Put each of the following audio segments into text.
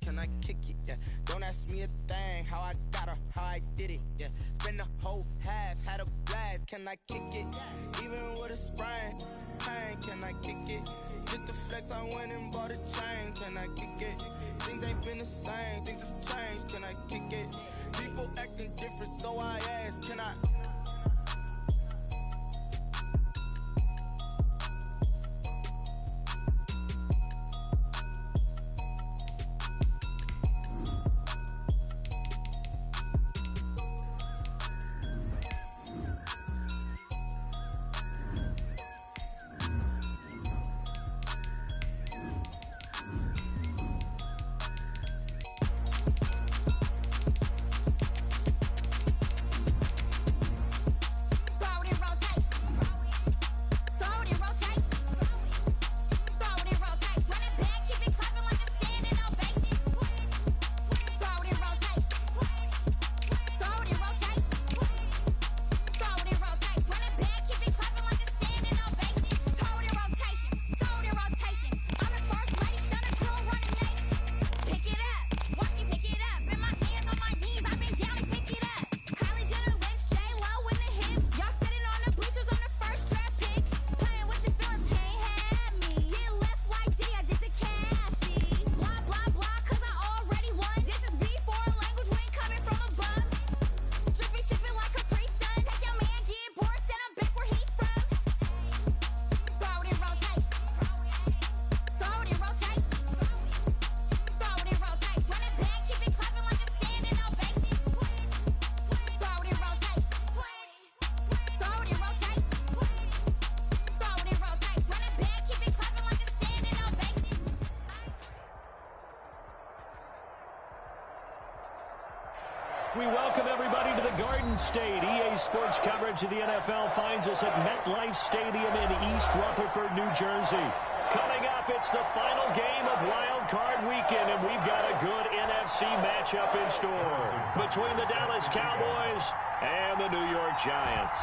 can I kick it? Yeah, don't ask me a thing, how I got her, how I did it. Yeah, spend the whole half, had a blast, can I kick it? Even with a sprain, pain, can I kick it? Just the flex, I went and bought a chain, can I kick it? Things ain't been the same, things have changed, can I kick it? People acting different, so I ask, can I? We welcome everybody to the Garden State. EA Sports coverage of the NFL finds us at MetLife Stadium in East Rutherford, New Jersey. Coming up, it's the final game of Wild Card Weekend, and we've got a good NFC matchup in store between the Dallas Cowboys and the New York Giants.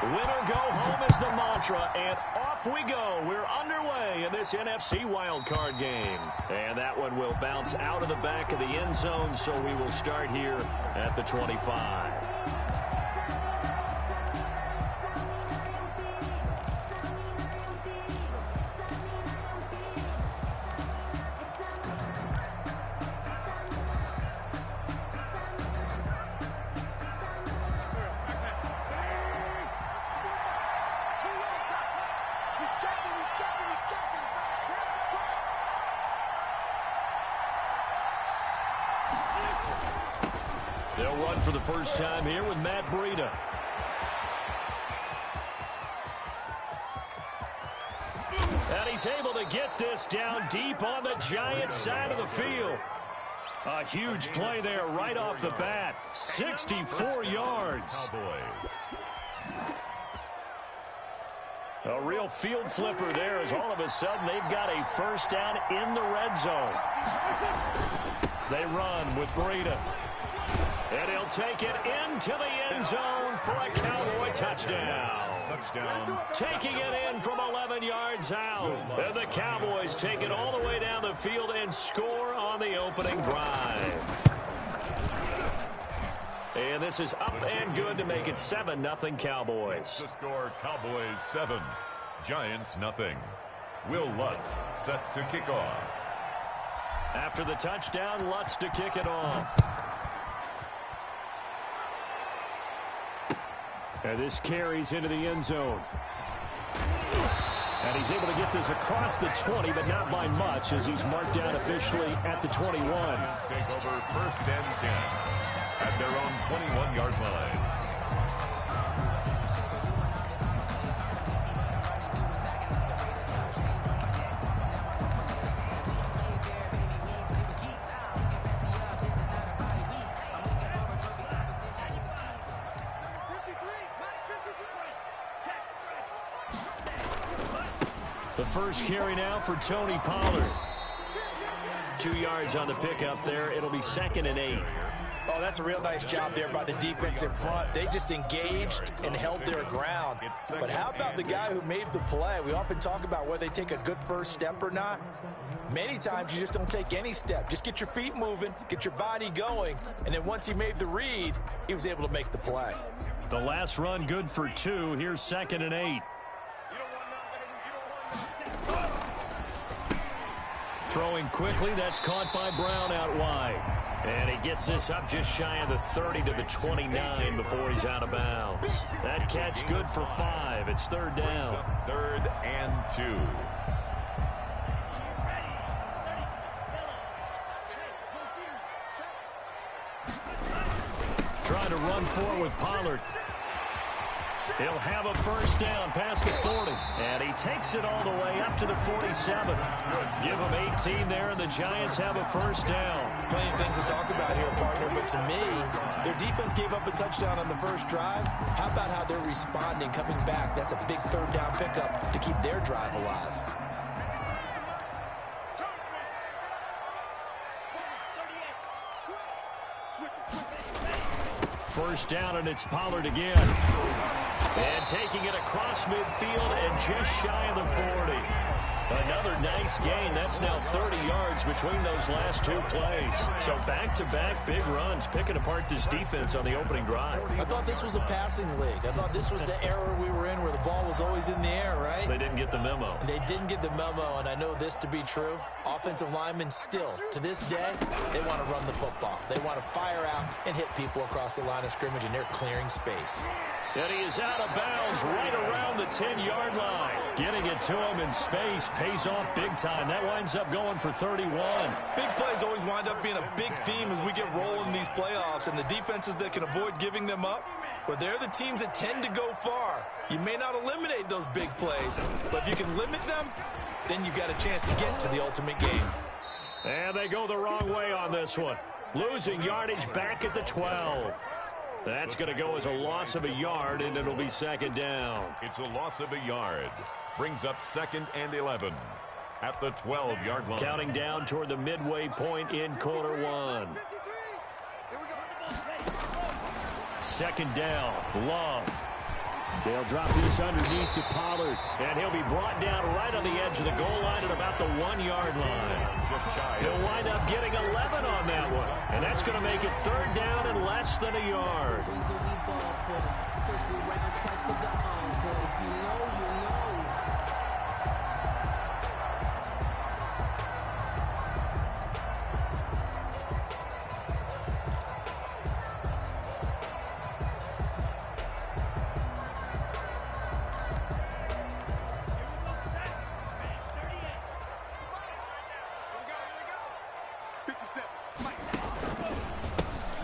Winner go home is the mantra, and off we go. We're underway in this NFC Wild Card game. And that one will bounce out of the back of the end zone, so we will start here at the 25. They'll run for the first time here with Matt Breida. And he's able to get this down deep on the Giants side of the field. A huge play there right off the bat. 64 yards. A real field flipper there as all of a sudden they've got a first down in the red zone. They run with Breida. And he'll take it into the end zone for a Cowboy touchdown. Taking it in from 11 yards out. And the Cowboys take it all the way down the field and score on the opening drive. And this is up and good to make it 7-0 Cowboys. The score, Cowboys 7, Giants nothing. Will Lutz set to kick off. After the touchdown, Lutz to kick it off. And this carries into the end zone. And he's able to get this across the 20, but not by much, as he's marked down officially at the 21. Take over first and 10 at their own 21-yard line. The first carry now for Tony Pollard. 2 yards on the pickup there. It'll be 2nd and 8. Oh, that's a real nice job there by the defense in front. They just engaged and held their ground. But how about the guy who made the play? We often talk about whether they take a good first step or not. Many times you just don't take any step. Just get your feet moving, get your body going, and then once he made the read, he was able to make the play. The last run good for 2. Here's 2nd and 8. Throwing quickly, that's caught by Brown out wide. And he gets this up just shy of the 30 to the 29 before he's out of bounds. That catch good for 5. It's 3rd down. 3rd and 2. Trying to run forward with Pollard. He'll have a first down past the 40. And he takes it all the way up to the 47. Give him 18 there, and the Giants have a first down. Plenty of things to talk about here, partner, but to me, their defense gave up a touchdown on the first drive. How about how they're responding, coming back? That's a big 3rd down pickup to keep their drive alive. First down, and it's Pollard again. And taking it across midfield and just shy of the 40. Another nice gain. That's now 30 yards between those last 2 plays. So back-to-back big runs, picking apart this defense on the opening drive. I thought this was a passing league. I thought this was the era we were in where the ball was always in the air, right? They didn't get the memo. They didn't get the memo, and I know this to be true. Offensive linemen still, to this day, they want to run the football. They want to fire out and hit people across the line of scrimmage, and they're clearing space. And he is out of bounds right around the 10-yard line. Getting it to him in space pays off big time. That winds up going for 31. Big plays always wind up being a big theme as we get rolling in these playoffs, and the defenses that can avoid giving them up, well, they're the teams that tend to go far. You may not eliminate those big plays, but if you can limit them, then you've got a chance to get to the ultimate game. And they go the wrong way on this one. Losing yardage back at the 12. That's going to go as a loss of a yard, and it'll be 2nd down. It's a loss of a yard. Brings up 2nd and 11 at the 12-yard line. Counting down toward the midway point in quarter 1. 2nd down. Love. They'll drop this underneath to Pollard, and he'll be brought down right on the edge of the goal line at about the 1-yard line. He'll wind up getting 11 on that one, and that's going to make it 3rd down and less than a yard.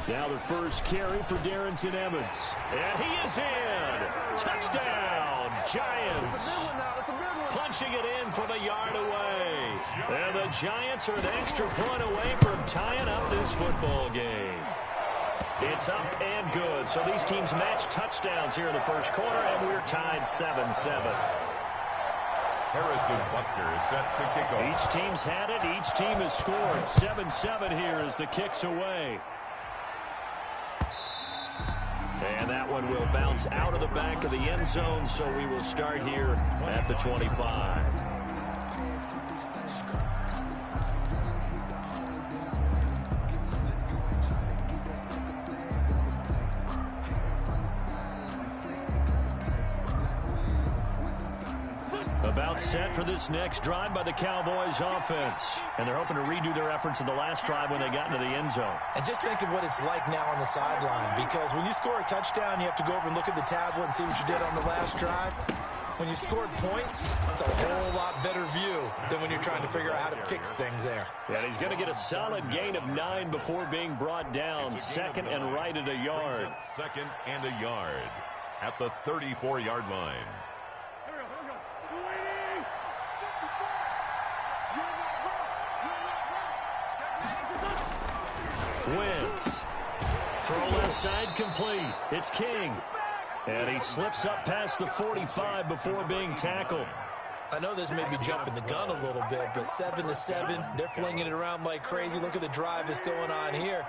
Now the first carry for Darrington Evans. And he is in. Touchdown, Giants. Punching it in from a yard away. And the Giants are an extra point away from tying up this football game. It's up and good. So these teams match touchdowns here in the first quarter, and we're tied 7-7. Harrison Butker is set to kick off. Each team's had it. Each team has scored. 7-7 here as the kick's away. And that one will bounce out of the back of the end zone, so we will start here at the 25. About set for this next drive by the Cowboys offense. And they're hoping to redo their efforts in the last drive when they got into the end zone. And just think of what it's like now on the sideline, because when you score a touchdown, you have to go over and look at the tablet and see what you did on the last drive. When you scored points, it's a whole lot better view than when you're trying to figure out how to fix things there. And he's going to get a solid gain of 9 before being brought down. 2nd and right at a yard. 2nd and a yard at the 34-yard line. Wentz. Throw left side complete. It's King. And he slips up past the 45 before being tackled. I know this may be jumping the gun a little bit, but 7-7, they're flinging it around like crazy. Look at the drive that's going on here.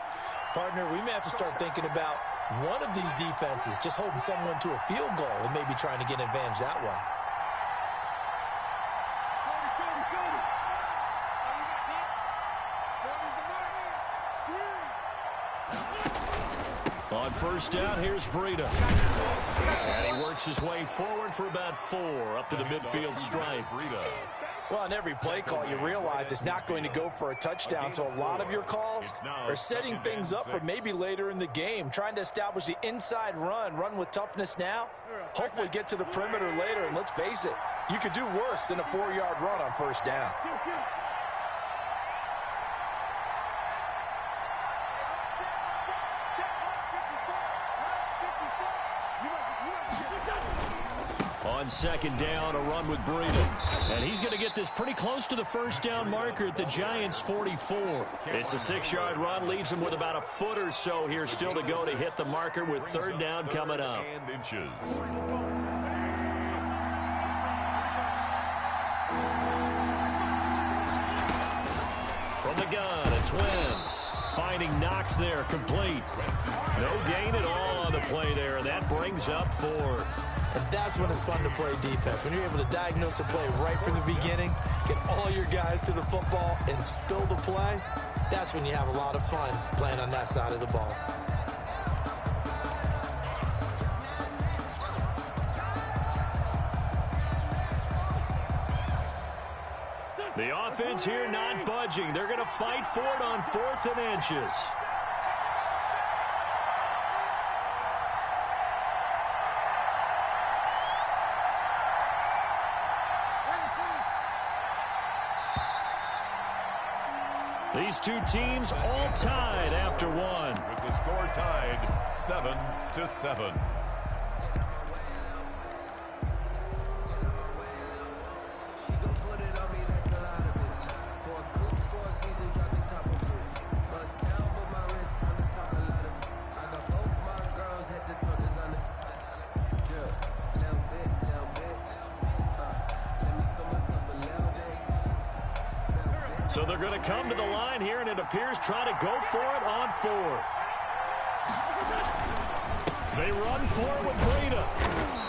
Partner, we may have to start thinking about one of these defenses just holding someone to a field goal and maybe trying to get an advantage that way. On first down, here's Breida. And he works his way forward for about 4 up to the midfield stripe. Well, on every play call, you realize it's not going to go for a touchdown, so a lot of your calls are setting things up for maybe later in the game, trying to establish the inside run with toughness now, hopefully get to the perimeter later, and let's face it, you could do worse than a 4-yard run on first down. On second down, a run with Breida. And he's going to get this pretty close to the first down marker at the Giants' 44. It's a 6-yard run, leaves him with about a foot or so here still to go to hit the marker with third down coming up. From the gun, it's Wentz. Finding Knox there, complete. No gain at all on the play there, and that brings up 4th. And that's when it's fun to play defense. When you're able to diagnose a play right from the beginning, get all your guys to the football, and spill the play, that's when you have a lot of fun playing on that side of the ball. The offense here not budging. They're going to fight for it on 4th and inches. These two teams all tied after 1. With the score tied 7-7. So they're going to come to the line here, and it appears try to go for it on 4th. They run for it with Breida.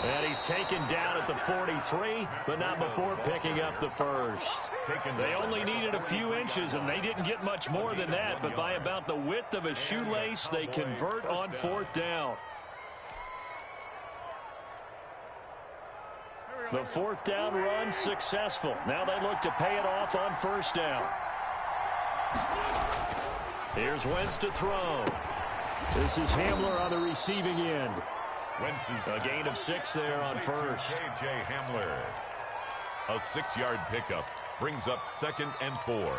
And he's taken down at the 43, but not before picking up the first. They only needed a few inches, and they didn't get much more than that, but by about the width of a shoelace, they convert on 4th down. The 4th down run successful. Now they look to pay it off on first down. Here's Wentz to throw. This is Hamler on the receiving end. Wentz is a gain of 6 there on first. J.J. Hamler. A 6-yard pickup brings up 2nd and 4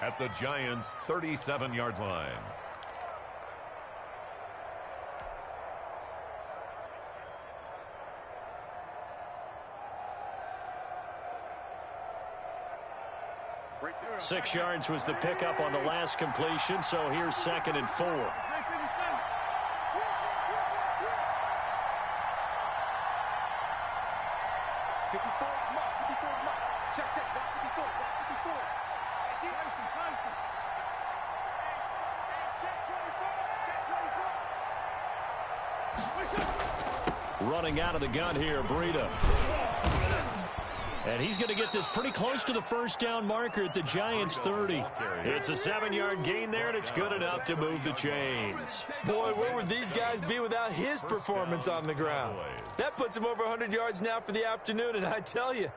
at the Giants' 37-yard line. Right there. 6 yards was the pickup on the last completion, so here's 2nd and 4. Running out of the gun here, Breida. And he's going to get this pretty close to the first down marker at the Giants' 30. It's a 7-yard gain there, and it's good enough to move the chains. Boy, where would these guys be without his performance on the ground? That puts him over 100 yards now for the afternoon, and I tell you,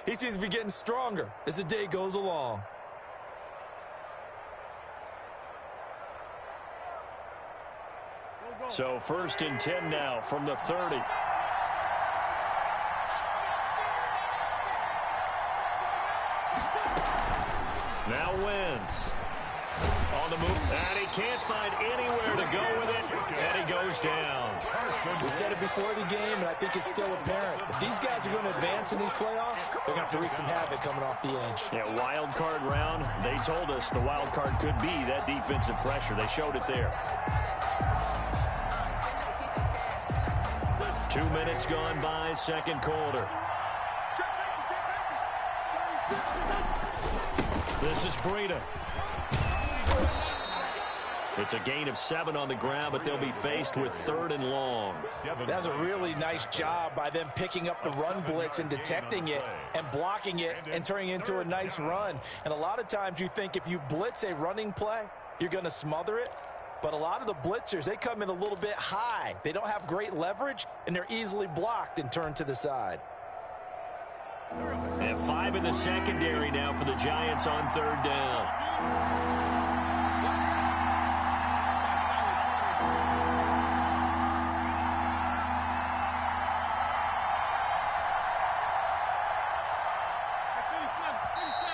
he seems to be getting stronger as the day goes along. So 1st and 10 now from the 30. Now Wentz on the move, and he can't find anywhere to go with it, and he goes down. We said it before the game, and I think it's still apparent. If these guys are going to advance in these playoffs, they're going to have to wreak some havoc coming off the edge. Yeah, wild card round. They told us the wild card could be that defensive pressure. They showed it there. 2 minutes gone by, second quarter. This is Breida. It's a gain of 7 on the ground, but they'll be faced with 3rd and long. That's a really nice job by them picking up the run blitz and detecting it and blocking it and turning it into a nice run. And a lot of times you think if you blitz a running play, you're going to smother it. But a lot of the blitzers, they come in a little bit high. They don't have great leverage, and they're easily blocked and turned to the side. And 5 in the secondary now for the Giants on 3rd down.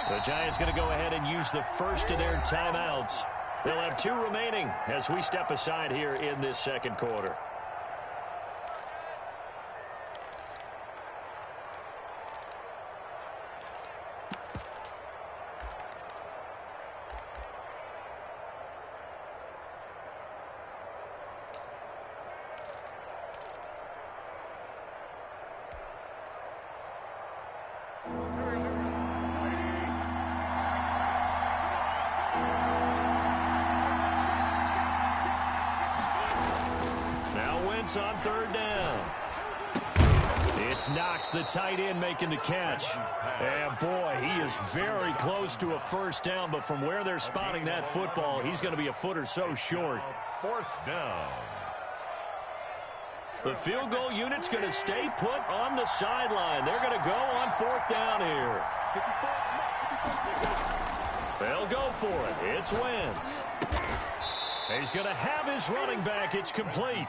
The Giants going to go ahead and use the first of their timeouts. They'll have 2 remaining as we step aside here in this second quarter. On 3rd down. It's Knox, the tight end, making the catch. And boy, he is very close to a first down, but from where they're spotting that football, he's going to be a foot or so short. 4th down. The field goal unit's going to stay put on the sideline. They're going to go on 4th down here. They'll go for it. It's Wentz. He's going to have his running back. It's complete.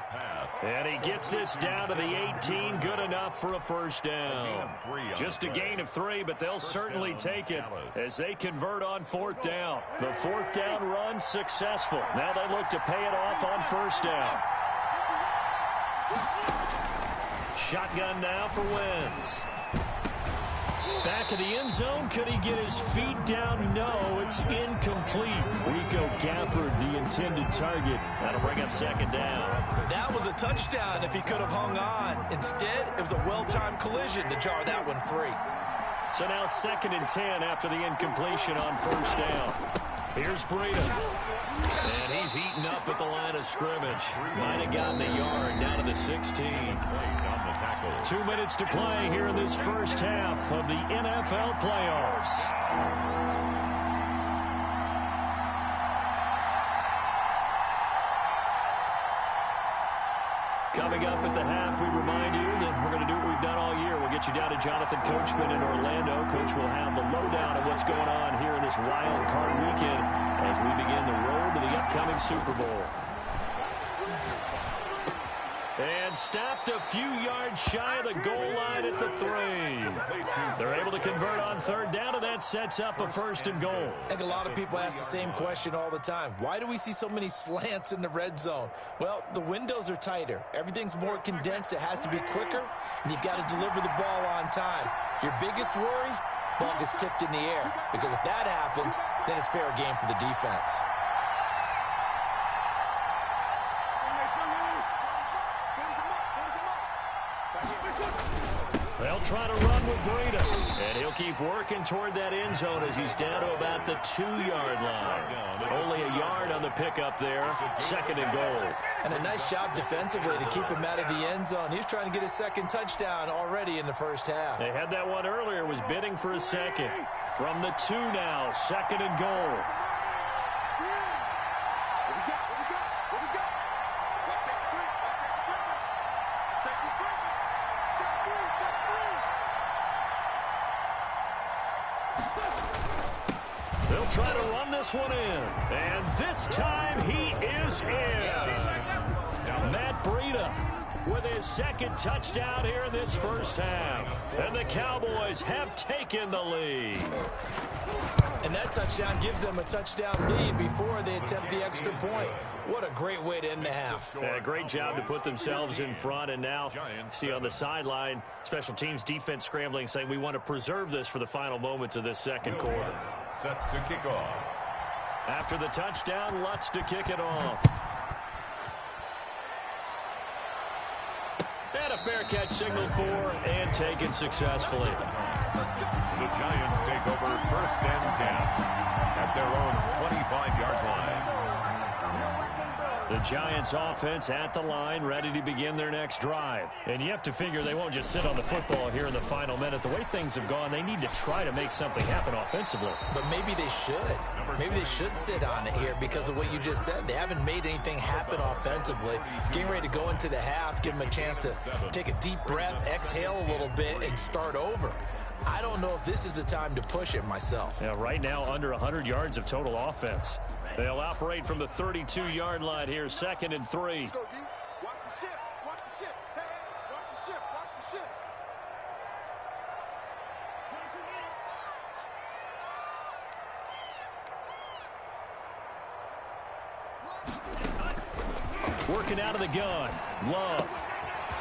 And he gets this down to the 18. Good enough for a first down. Just a gain of 3, but they'll certainly take it as they convert on 4th down. The 4th down run successful. Now they look to pay it off on 1st down. Shotgun now for Wentz. Back of the end zone. Could he get his feet down? No, it's incomplete. Rico Gafford, the intended target. That'll bring up 2nd down. That was a touchdown if he could have hung on. Instead, it was a well-timed collision to jar that one free. So now 2nd and 10 after the incompletion on 1st down. Here's Breida. And he's eaten up at the line of scrimmage. Might have gotten a yard down to the 16. 2 minutes to play here in this first half of the NFL playoffs. Coming up at the half, we remind you that we're going to do what we've done all year. We'll get you down to Jonathan Coachman in Orlando. Coach will have the lowdown of what's going on here in this wild card weekend as we begin the road to the upcoming Super Bowl. And stopped a few yards shy of the goal line at the 3. They're able to convert on 3rd down, and that sets up a 1st and goal. I think a lot of people ask the same question all the time. Why do we see so many slants in the red zone? Well, the windows are tighter. Everything's more condensed. It has to be quicker, and you've got to deliver the ball on time. Your biggest worry? Ball gets tipped in the air, because if that happens, then it's fair game for the defense. They'll try to run with Breida, and he'll keep working toward that end zone as he's down to about the 2-yard line. Only a yard on the pickup there. 2nd and goal. And a nice job defensively to keep him out of the end zone. He was trying to get his 2nd touchdown already in the first half. They had that one earlier, was bidding for a 2nd. From the 2 now, 2nd and goal. They'll try to run this one in. And this time he is in. Matt Breida with his 2nd touchdown here in this first half. And the Cowboys have taken the lead. And that touchdown gives them a touchdown lead before they attempt the extra point. What a great way to end the half. Yeah, great job to put themselves in front. And now, see on the sideline, special teams defense scrambling, saying we want to preserve this for the final moments of this second quarter. Set to kick off. After the touchdown, Lutz to kick it off. And a fair catch signaled for and taken successfully. The Giants take over 1st and 10 at their own 25-yard line. The Giants offense at the line, ready to begin their next drive. And you have to figure they won't just sit on the football here in the final minute. The way things have gone, they need to try to make something happen offensively. But maybe they should. Maybe they should sit on it here because of what you just said. They haven't made anything happen offensively. Getting ready to go into the half, give them a chance to take a deep breath, exhale a little bit, and start over. I don't know if this is the time to push it myself. Yeah, right now under 100 yards of total offense. They'll operate from the 32-yard line here, 2nd and 3. Let's go, D. Watch the ship. Watch the ship. Hey, watch the ship. Watch the ship. Working out of the gun. Love.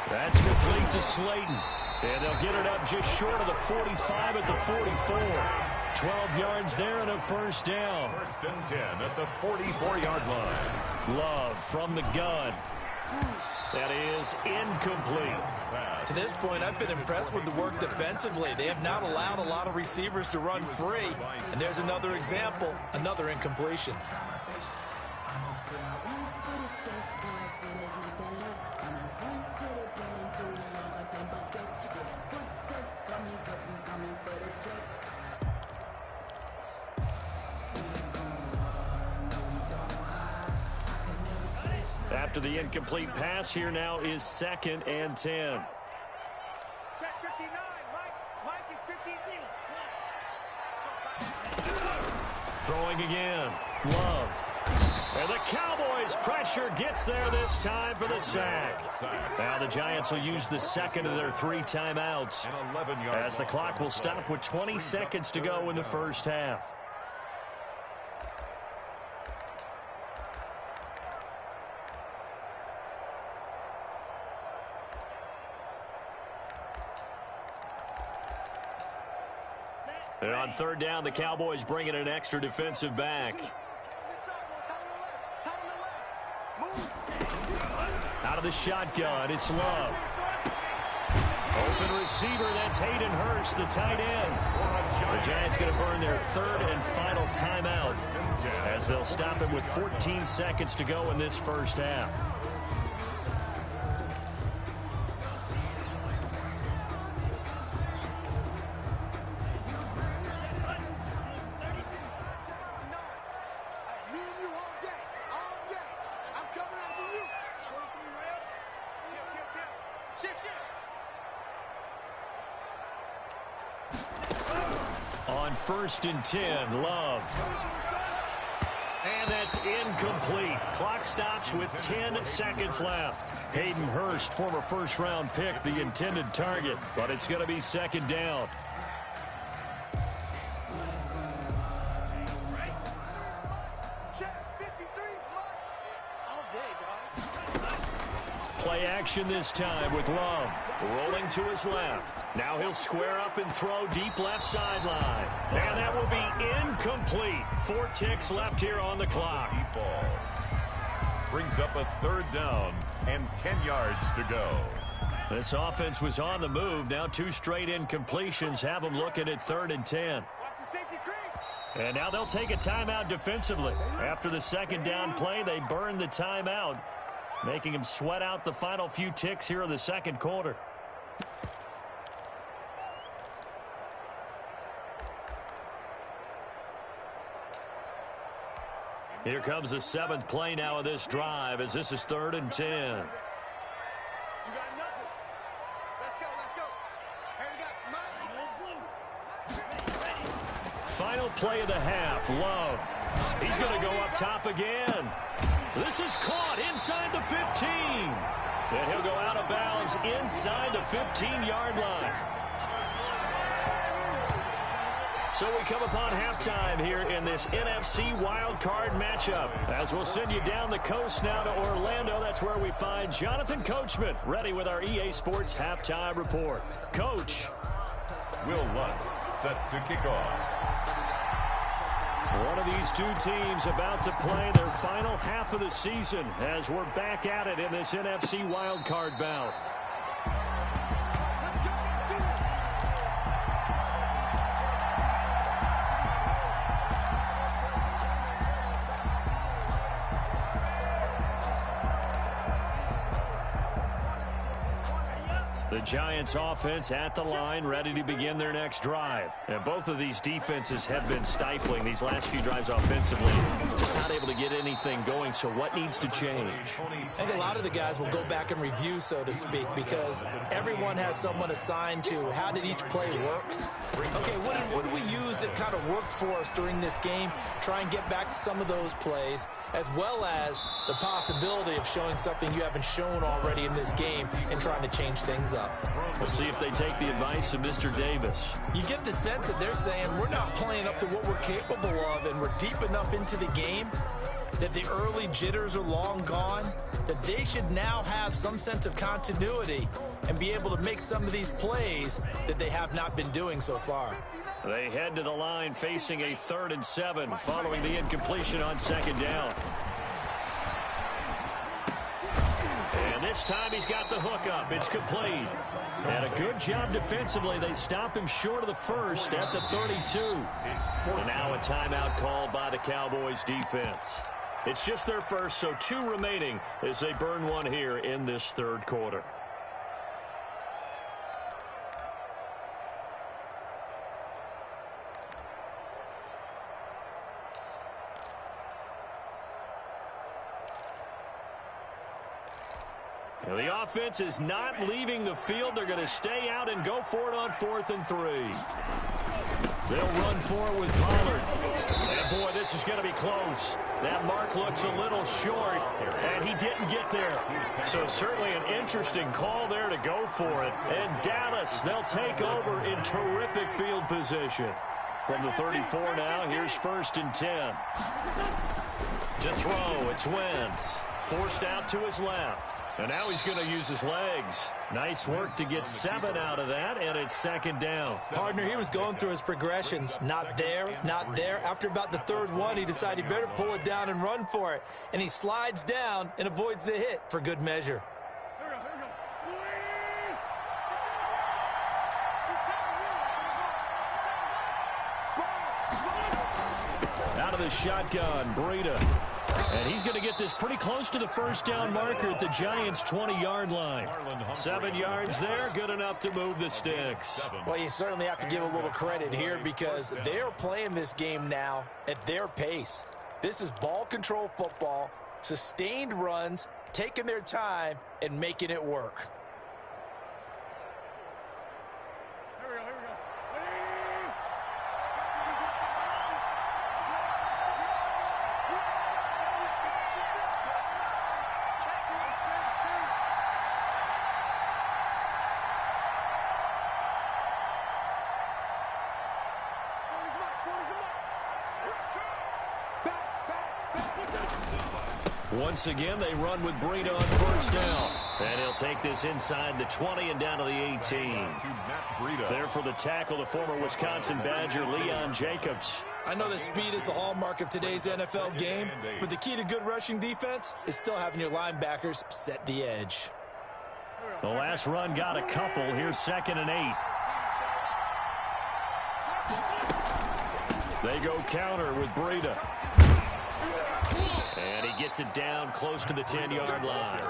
That's complete to Slayton. And they'll get it up just short of the 45 at the 44. 12 yards there and a first down. 1st and 10 at the 44-yard line. Love from the gun. That is incomplete. To this point, I've been impressed with the work defensively. They have not allowed a lot of receivers to run free. And there's another example, another incompletion. After the incomplete pass, here now is 2nd and 10. Check 59. Mike is 15 feet. Throwing again. Love. And the Cowboys pressure gets there this time for the sack. Now the Giants will use the 2nd of their 3 timeouts as the clock will stop with 20 seconds to go in the first half. And on 3rd down, the Cowboys bring in an extra defensive back. Out of the shotgun, it's Love. Open receiver, that's Hayden Hurst, the tight end. The Giants going to burn their 3rd and final timeout as they'll stop him with 14 seconds to go in this first half. On 1st and 10, Love. And that's incomplete. Clock stops with 10 seconds left. Hayden Hurst, former first-round pick, the intended target, but it's going to be 2nd down. Play action this time with Love. Rolling to his left. Now he'll square up and throw deep left sideline. And that will be incomplete. 4 ticks left here on the clock. Deep ball. Brings up a 3rd down and 10 yards to go. This offense was on the move. Now 2 straight incompletions have them looking at 3rd and 10. And now they'll take a timeout defensively. After the 2nd down play, they burn the timeout, making him sweat out the final few ticks here in the 2nd quarter. Here comes the 7th play now of this drive as this is 3rd and 10. You got nothing. Let's go. Hey, we got Final play of the half, Love. He's going to go up top again. This is caught inside the 15. And he'll go out of bounds inside the 15-yard line. So we come upon halftime here in this NFC Wild Card matchup. As we'll send you down the coast now to Orlando, that's where we find Jonathan Coachman ready with our EA Sports Halftime Report. Coach. Will Lutz set to kick off. One of these 2 teams about to play their final half of the season as we're back at it in this NFC Wild Card bout. The Giants offense at the line, ready to begin their next drive. And both of these defenses have been stifling these last few drives offensively. Just not able to get anything going, so what needs to change? I think a lot of the guys will go back and review, so to speak, because everyone has someone assigned to how did each play work. Okay, what did we use that kind of worked for us during this game? Try and get back to some of those plays, as well as the possibility of showing something you haven't shown already in this game and trying to change things up. We'll see if they take the advice of Mr. Davis. You get the sense that they're saying we're not playing up to what we're capable of, and we're deep enough into the game that the early jitters are long gone, that they should now have some sense of continuity and be able to make some of these plays that they have not been doing so far. They head to the line facing a 3rd and 7 following the incompletion on 2nd down. And this time he's got the hook up. It's complete. And a good job defensively. They stop him short of the first at the 32. And now a timeout called by the Cowboys defense. It's just their first, so 2 remaining as they burn one here in this 3rd quarter. Now the offense is not leaving the field. They're going to stay out and go for it on 4th and 3. They'll run for it with Pollard. And boy, this is going to be close. That mark looks a little short, and he didn't get there. So certainly an interesting call there to go for it. And Dallas, they'll take over in terrific field position. From the 34 now, here's 1st and 10. To throw, it's Wentz. Forced out to his left. And now he's going to use his legs. Nice work to get 7 out of that, and it's 2nd down. Partner, he was going through his progressions. Not there, not there. After about the 3rd one, he decided he better pull it down and run for it. And he slides down and avoids the hit for good measure. Out of the shotgun, Breida. And he's going to get this pretty close to the 1st down marker at the Giants' 20-yard line. 7 yards there, good enough to move the sticks. Well, you certainly have to give a little credit here because they're playing this game now at their pace. This is ball control football, sustained runs, taking their time, and making it work. Once again, they run with Breida on 1st down. And he'll take this inside the 20 and down to the 18. There for the tackle, the former Wisconsin Badger, Leon Jacobs. I know that speed is the hallmark of today's NFL game, but the key to good rushing defense is still having your linebackers set the edge. The last run got a couple. Here's 2nd and 8. They go counter with Breida. And he gets it down close to the 10-yard line.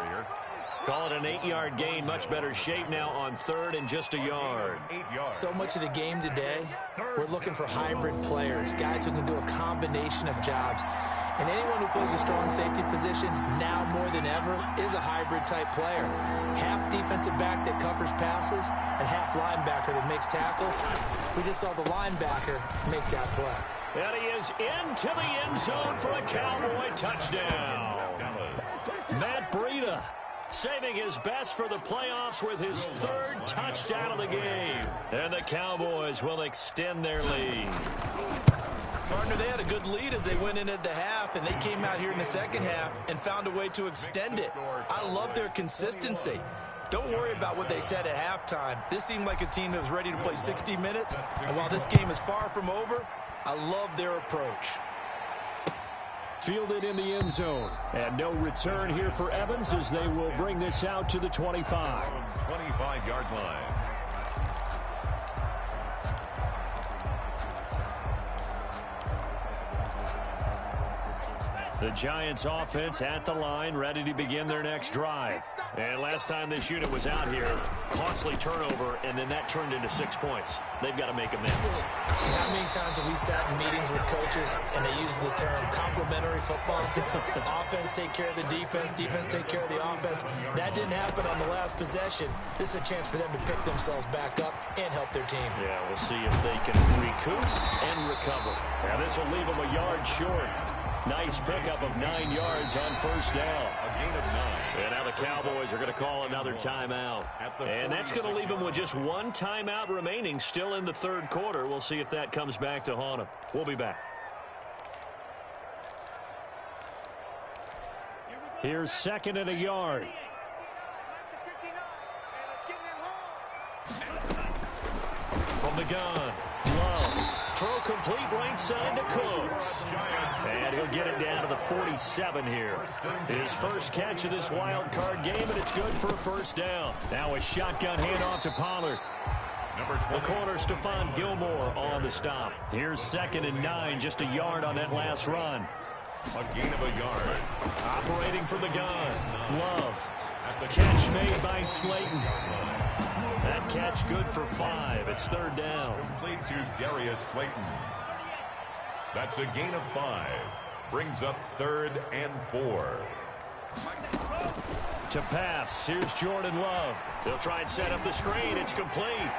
Call it an 8-yard gain. Much better shape now on 3rd and just a yard. So much of the game today, we're looking for hybrid players, guys who can do a combination of jobs. And anyone who plays a strong safety position, now more than ever, is a hybrid type player. Half defensive back that covers passes and half linebacker that makes tackles. We just saw the linebacker make that play. And he is into the end zone for a Cowboy touchdown. Matt Breida saving his best for the playoffs with his 3rd touchdown of the game. And the Cowboys will extend their lead. Partner, they had a good lead as they went in at the half, and they came out here in the 2nd half and found a way to extend it. I love their consistency. Don't worry about what they said at halftime. This seemed like a team that was ready to play 60 minutes, and while this game is far from over, I love their approach. Fielded in the end zone. And no return here for Evans as they will bring this out to the 25. 25-yard line. The Giants offense at the line, ready to begin their next drive. And last time this unit was out here, costly turnover, and then that turned into 6 points. They've got to make amends. How many times have we sat in meetings with coaches and they use the term complementary football? Offense take care of the defense, defense take care of the offense. That didn't happen on the last possession. This is a chance for them to pick themselves back up and help their team. Yeah, we'll see if they can recoup and recover. Now this will leave them a yard short. Nice pickup of 9 yards on first down. A gain of 9. And now the Cowboys are going to call another timeout. And that's going to leave them with just one timeout remaining still in the third quarter. We'll see if that comes back to haunt them. We'll be back. Here's second and a yard. From the gun, Love. Throw complete right side to Cooks. And he'll get it down to the 47 here. His first catch of this wild card game, and it's good for a first down. Now a shotgun handoff to Pollard. The corner, Stephon Gilmore on the stop. Here's second and 9, just a yard on that last run. A gain of a yard. Operating from the gun, Love. Catch made by Slayton. That catch good for 5. It's third down. Complete to Darius Slayton. That's a gain of 5. Brings up 3rd and 4. To pass, here's Jordan Love. They'll try and set up the screen. It's complete.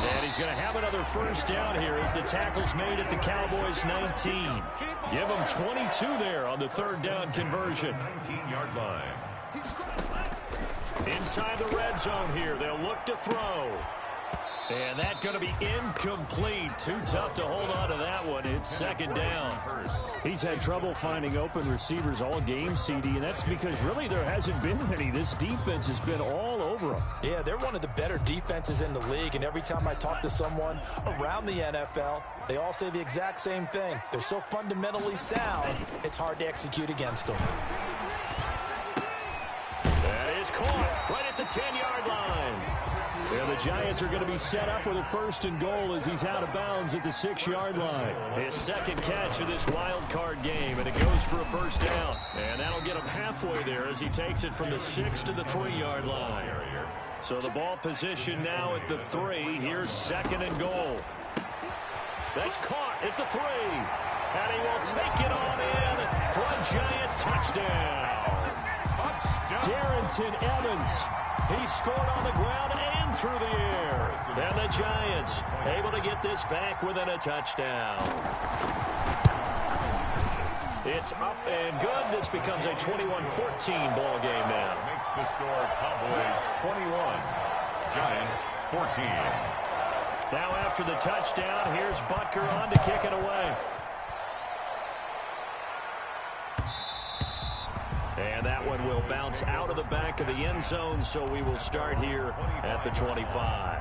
And he's going to have another first down here as the tackle's made at the Cowboys 19. Give them 22 there on the third down conversion. 19-yard line. Inside the red zone here. They'll look to throw. And that's going to be incomplete. Too tough to hold on to that one. It's second down. He's had trouble finding open receivers all game, CD, and that's because really there hasn't been many. This defense has been all over them. Yeah, they're one of the better defenses in the league, and every time I talk to someone around the NFL, they all say the exact same thing. They're so fundamentally sound, it's hard to execute against them. That is caught right at the 10-yard line. Yeah, the Giants are going to be set up with a first and goal as he's out of bounds at the 6-yard line. His second catch of this wild card game, and it goes for a first down. And that'll get him halfway there as he takes it from the 6 to the 3-yard line. So the ball position now at the 3. Here's second and goal. That's caught at the 3. And he will take it on in for a Giant touchdown. Darrington Evans. He scored on the ground and through the air. And the Giants able to get this back within a touchdown. It's up and good. This becomes a 21-14 ball game now. Makes the score Cowboys 21, Giants 14. Now after the touchdown, here's Butker on to kick it away. And that one will bounce out of the back of the end zone, so we will start here at the 25.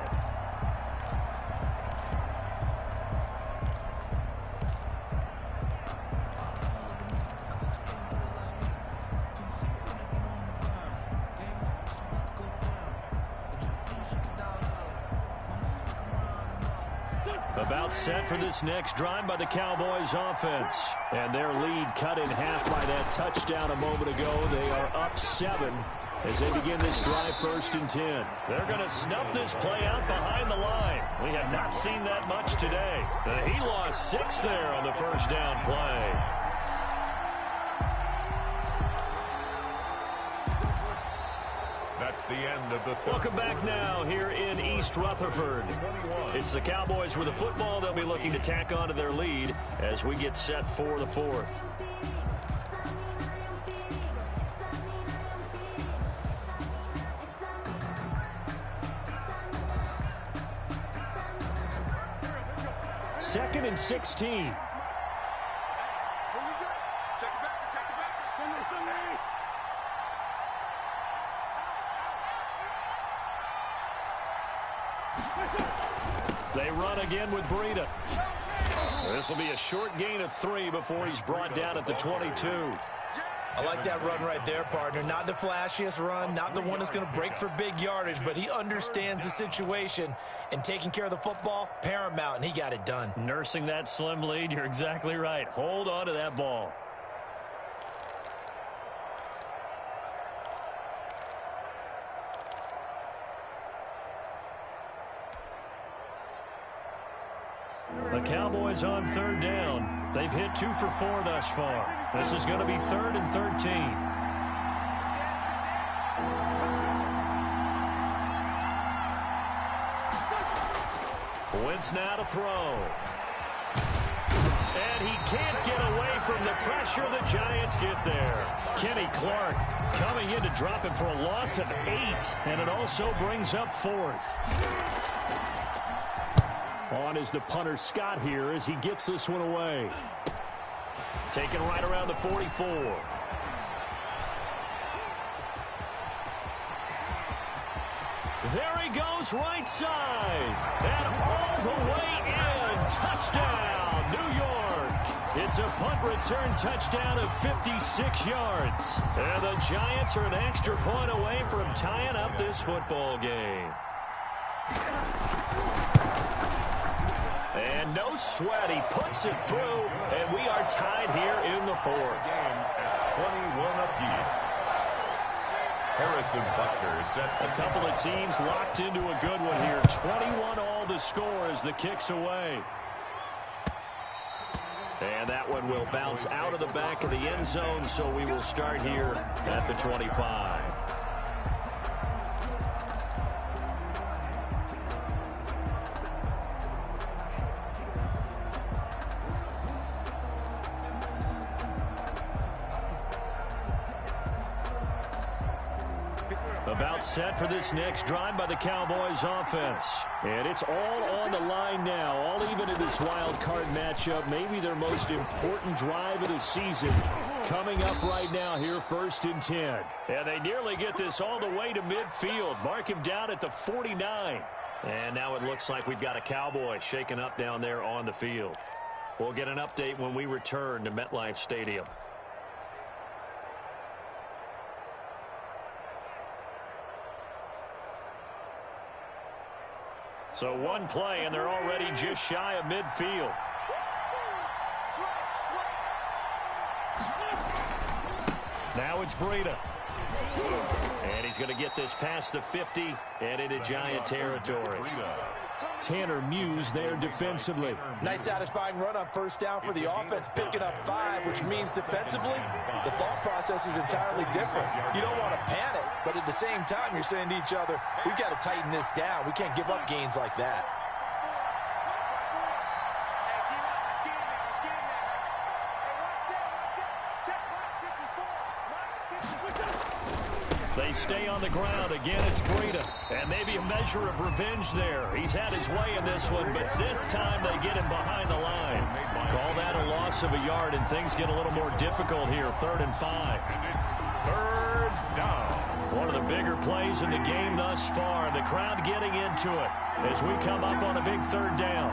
About set for this next drive by the Cowboys offense. And their lead cut in half by that touchdown a moment ago. They are up 7 as they begin this drive 1st and 10. They're going to snuff this play out behind the line. We have not seen that much today. He lost 6 there on the first down play. That's the end of the third. Welcome back now here in East Rutherford. It's the Cowboys with the football. They'll be looking to tack on to their lead as we get set for the 4th. Second and 16. They run again with Breida. This will be a short gain of 3 before he's brought down at the 22. I like that run right there, partner. Not the flashiest run, not the one that's going to break for big yardage, but he understands the situation, and taking care of the football, paramount, and he got it done. Nursing that slim lead, you're exactly right. Hold on to that ball. The Cowboys on third down. They've hit 2 for 4 thus far. This is going to be 3rd and 13. Wentz now to throw. And he can't get away from the pressure. The Giants get there. Kenny Clark coming in to drop him for a loss of 8. And it also brings up 4th. On is the punter Scott here as he gets this one away. Taken right around the 44. There he goes right side. And all the way in. Touchdown, New York. It's a punt return touchdown of 56 yards. And the Giants are an extra point away from tying up this football game. And no sweat, he puts it through, and we are tied here in the 4th. Game at 21 apiece. Harrison Butker set. A couple of teams locked into a good one here. 21 all the score as the kick's away. And that one will bounce out of the back of the end zone, so we will start here at the 25. About set for this next drive by the Cowboys offense. And it's all on the line now, all even in this wild card matchup. Maybe their most important drive of the season coming up right now here, 1st and 10. And they nearly get this all the way to midfield. Mark him down at the 49. And now it looks like we've got a Cowboy shaken up down there on the field. We'll get an update when we return to MetLife Stadium. So one play, and they're already just shy of midfield. Now it's Breida. And he's going to get this past the 50 and into Giant territory. Tanner Muse there defensively. Nice satisfying run on 1st down for the offense, picking up 5, which means defensively, the thought process is entirely different. You don't want to panic, but at the same time, you're saying to each other, we've got to tighten this down. We can't give up gains like that. They stay on the ground. Again, it's Breida. And maybe a measure of revenge there. He's had his way in this one, but this time they get him behind the line. Call that a loss of a yard, and things get a little more difficult here. 3rd and 5. And it's 3rd down. One of the bigger plays in the game thus far. The crowd getting into it as we come up on a big 3rd down.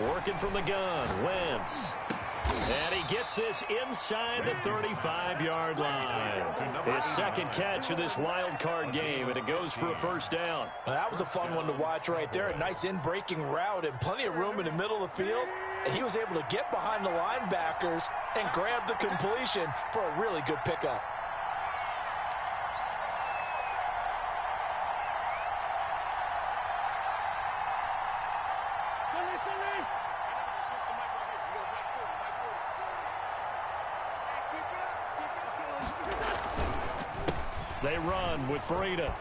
Working from the gun, Wentz. And he gets this inside the 35-yard line. His 2nd catch of this wild card game, and it goes for a 1st down. Well, that was a fun one to watch right there. A nice in-breaking route and plenty of room in the middle of the field. And he was able to get behind the linebackers and grab the completion for a really good pickup. They run with Breida.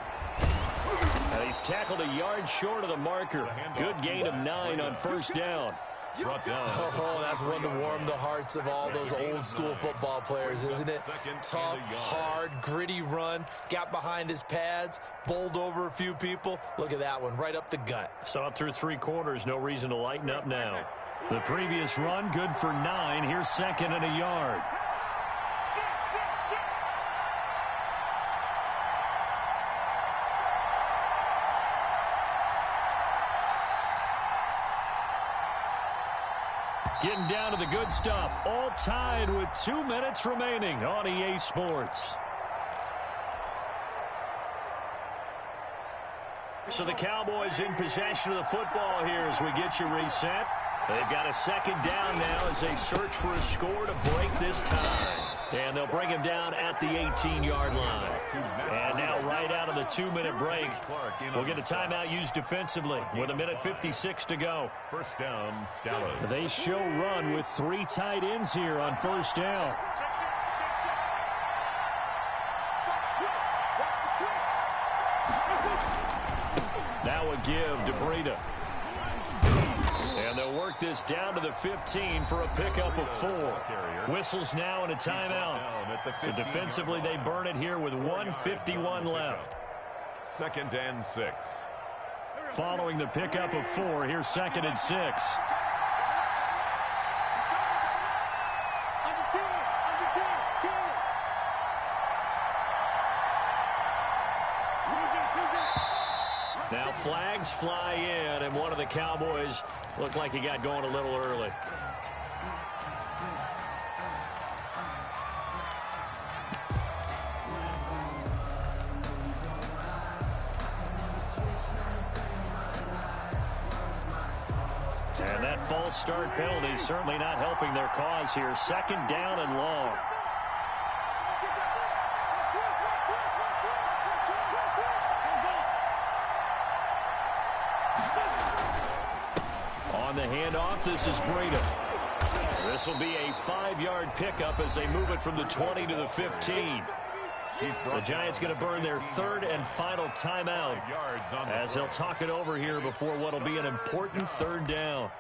And he's tackled a yard short of the marker. Good gain of 9 on 1st down. Oh, that's one to warm the hearts of all those old school football players, isn't it? Tough, hard, gritty run. Got behind his pads, bowled over a few people. Look at that one, right up the gut. Saw it through 3 quarters. No reason to lighten up now. The previous run, good for 9. Here's 2nd and a yard. Getting down to the good stuff. All tied with 2 minutes remaining on EA Sports. So the Cowboys in possession of the football here as we get you reset. They've got a second down now as they search for a score to break this tie. And they'll bring him down at the 18-yard line. And now right out of the 2-minute break, we'll get a timeout used defensively with 1:56 to go. First down, Dallas. They show run with 3 tight ends here on first down. Now a give to Breida. And they'll work this down to the 15 for a pickup of 4. Whistles now and a timeout. So defensively, they burn it here with 1:51 left. Second and 6. Following the pickup of 4, here's second and 6. Now flags fly in, and one of the Cowboys looked like he got going a little early. And that false start penalty is certainly not helping their cause here. Second down and long. On the handoff, this is Breida. This will be a 5-yard pickup as they move it from the 20 to the 15. The Giants going to burn their third and final timeout as they'll talk it over here before what will be an important third down.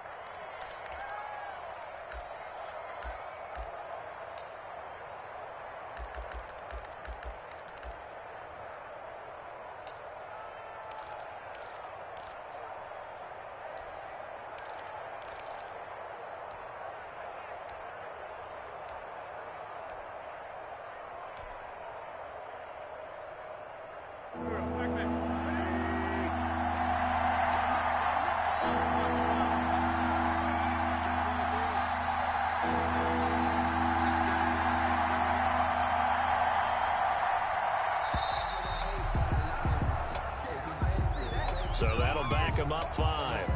So that'll back him up 5.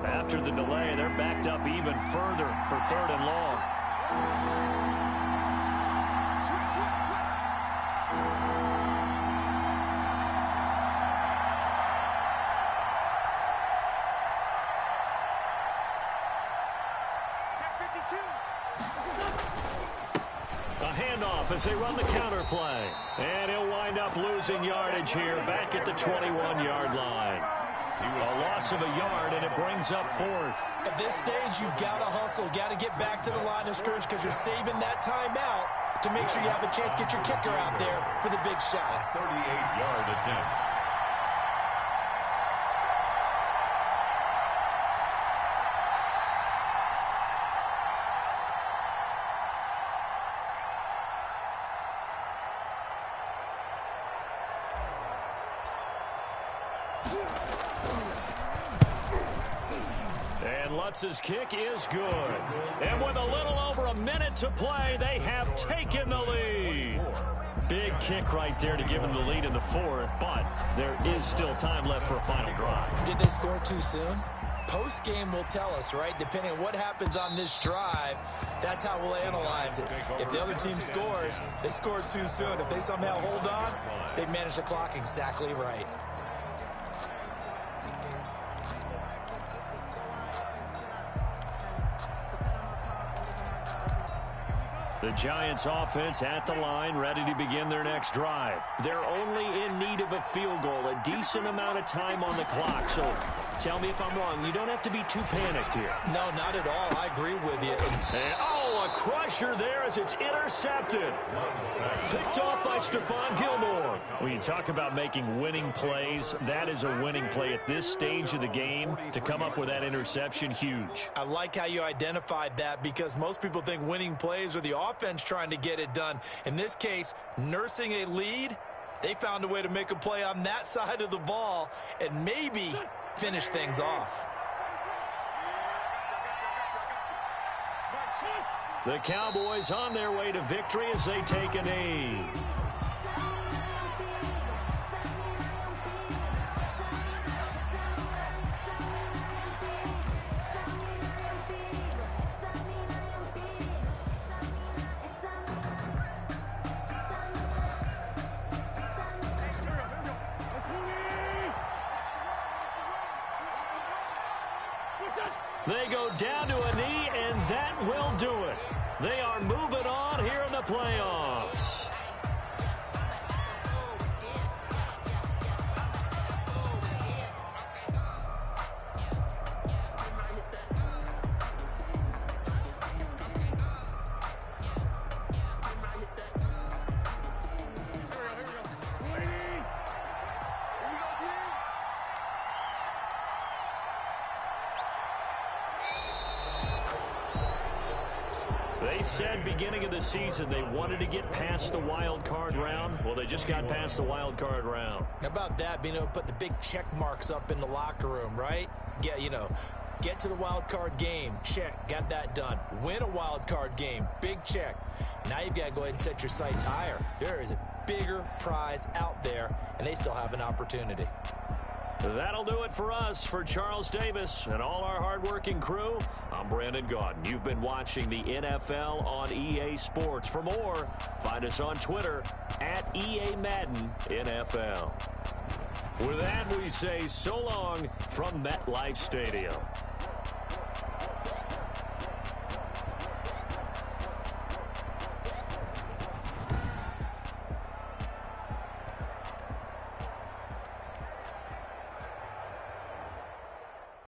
After the delay, they're backed up even further for third and long. As they run the counter play. And he'll wind up losing yardage here back at the 21-yard line. A loss of a yard, and it brings up 4th. At this stage, you've got to hustle. Got to get back to the line of scrimmage because you're saving that timeout to make sure you have a chance to get your kicker out there for the big shot. 38-yard attempt. Lutz's kick is good. And with a little over a minute to play, they have taken the lead. Big kick right there to give them the lead in the 4th, but there is still time left for a final drive. Did they score too soon? Post-game will tell us, right? Depending on what happens on this drive, that's how we'll analyze it. If the other team scores, they scored too soon. If they somehow hold on, they manage the clock exactly right. The Giants offense at the line, ready to begin their next drive. They're only in need of a field goal, a decent amount of time on the clock. So tell me if I'm wrong. You don't have to be too panicked here. No, not at all. I agree with you. And, oh, a crusher there as it's intercepted. Picked off by Stephon Gilmore. When you talk about making winning plays, that is a winning play at this stage of the game. To come up with that interception, huge. I like how you identified that because most people think winning plays are the offense trying to get it done. In this case, nursing a lead, they found a way to make a play on that side of the ball and maybe finish things off. The Cowboys on their way to victory as they take a knee. They go down to a knee, and that will do it. They are moving on here in the playoffs. They said beginning of the season they wanted to get past the wild card round. Well, they just got past the wild card round. How about that, being able to put the big check marks up in the locker room, right? Get to the wild card game, check, got that done. Win a wild card game, big check. Now you've got to go ahead and set your sights higher. There is a bigger prize out there, and they still have an opportunity. That'll do it for us. For Charles Davis and all our hardworking crew, I'm Brandon Gaudin. You've been watching the NFL on EA Sports. For more, find us on Twitter at EA Madden NFL. With that, we say so long from MetLife Stadium.